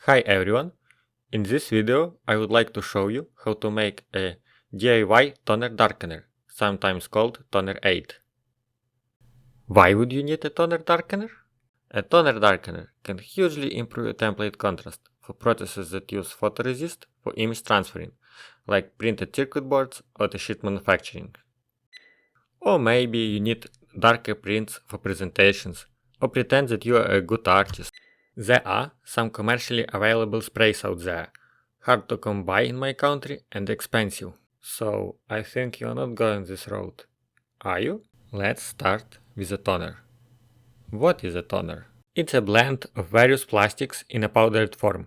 Hi everyone! In this video I would like to show you how to make a DIY toner darkener, sometimes called toner aid. Why would you need a toner darkener? A toner darkener can hugely improve your template contrast for processes that use photoresist for image transferring, like printed circuit boards or the sheet manufacturing. Or maybe you need darker prints for presentations, or pretend that you are a good artist. There are some commercially available sprays out there, hard to come by in my country and expensive. So I think you're not going this road. Are you? Let's start with a toner. What is a toner? It's a blend of various plastics in a powdered form,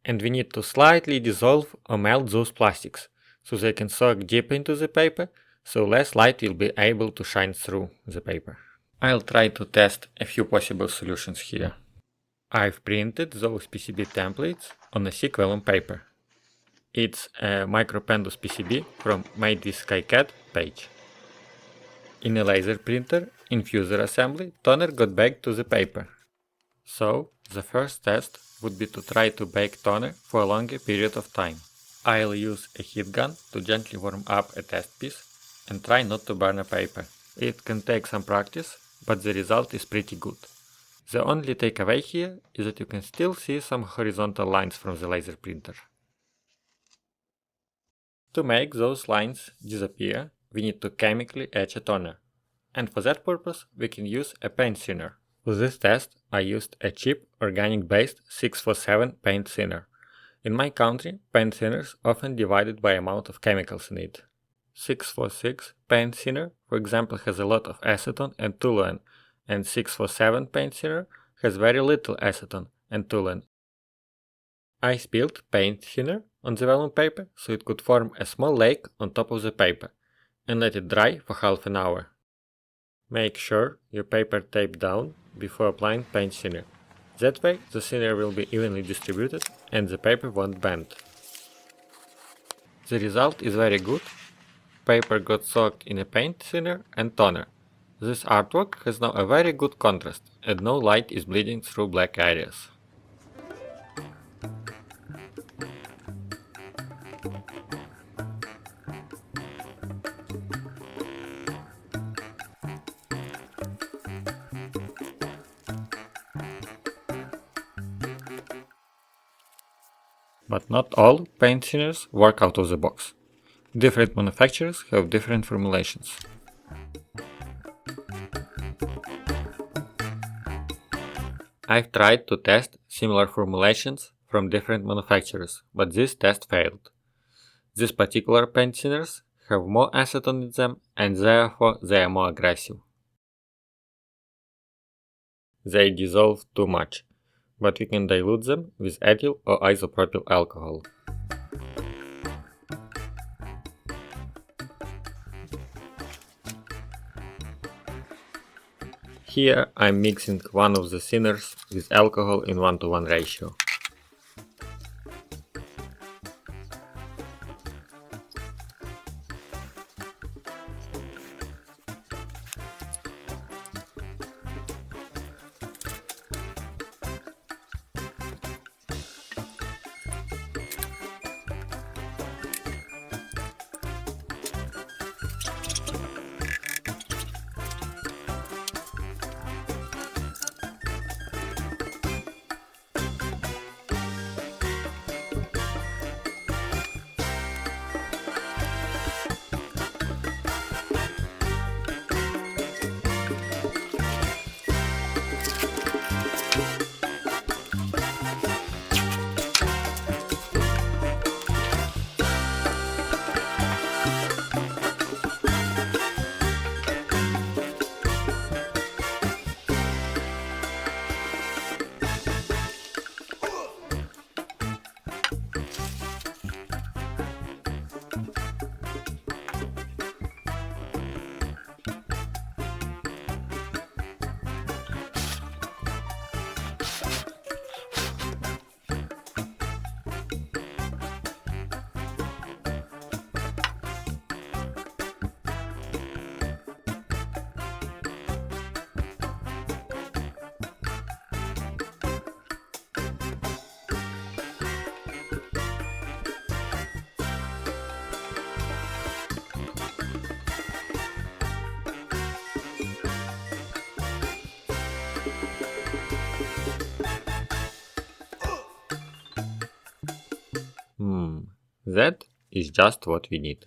and we need to slightly dissolve or melt those plastics, so they can soak deep into the paper, so less light will be able to shine through the paper. I'll try to test a few possible solutions here. I've printed those PCB templates on a thick vellum paper. It's a Micropendus PCB from Made with KiCad page. In a laser printer infuser assembly, toner got baked to the paper. So, the first test would be to try to bake toner for a longer period of time. I'll use a heat gun to gently warm up a test piece and try not to burn a paper. It can take some practice, but the result is pretty good. The only takeaway here is that you can still see some horizontal lines from the laser printer. To make those lines disappear, we need to chemically etch a toner, and for that purpose we can use a paint thinner. For this test I used a cheap organic-based 647 paint thinner. In my country, paint thinners often divided by amount of chemicals in it. 646 paint thinner, for example, has a lot of acetone and toluene, and 647 paint thinner has very little acetone and toluene. I spilled paint thinner on the vellum paper so it could form a small lake on top of the paper, and let it dry for half an hour. Make sure your paper taped down before applying paint thinner. That way the thinner will be evenly distributed and the paper won't bend. The result is very good. Paper got soaked in a paint thinner and toner. This artwork has now a very good contrast, and no light is bleeding through black areas. But not all paint thinners work out of the box. Different manufacturers have different formulations. I've tried to test similar formulations from different manufacturers, but this test failed. These particular paint thinners have more acetone in them and therefore they are more aggressive. They dissolve too much, but we can dilute them with ethyl or isopropyl alcohol. Here I'm mixing one of the thinners with alcohol in 1:1 ratio. That is just what we need.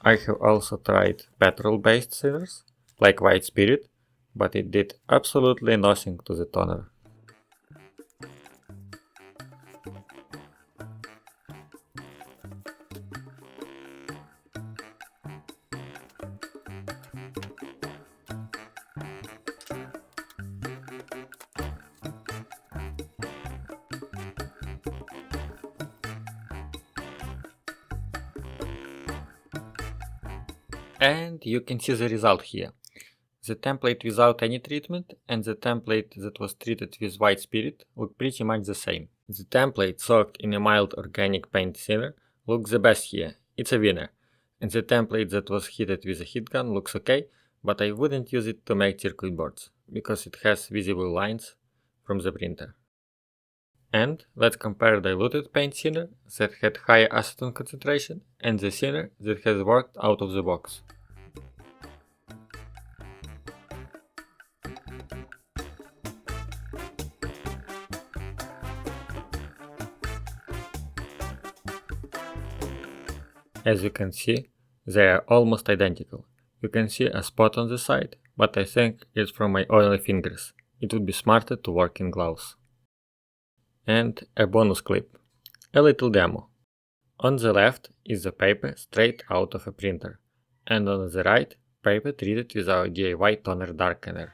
I have also tried petrol-based thinners, like White Spirit, but it did absolutely nothing to the toner. And you can see the result here. The template without any treatment and the template that was treated with White Spirit look pretty much the same. The template soaked in a mild organic paint thinner looks the best here, it's a winner. And the template that was heated with a heat gun looks okay, but I wouldn't use it to make circuit boards, because it has visible lines from the printer. And let's compare diluted paint thinner that had higher acetone concentration and the thinner that has worked out of the box. As you can see, they are almost identical. You can see a spot on the side, but I think it's from my oily fingers. It would be smarter to work in gloves. And a bonus clip. A little demo. On the left is the paper straight out of a printer, and on the right, paper treated with our DIY toner darkener.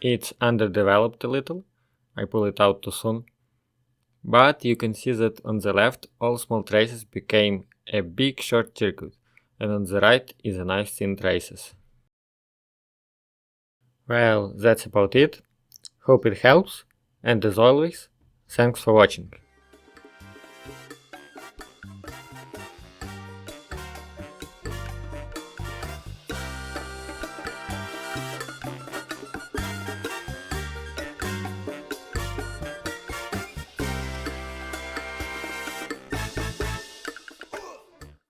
It's underdeveloped a little, I pull it out too soon, but you can see that on the left all small traces became a big short circuit, and on the right is a nice thin traces. Well, that's about it. Hope it helps, and as always, thanks for watching.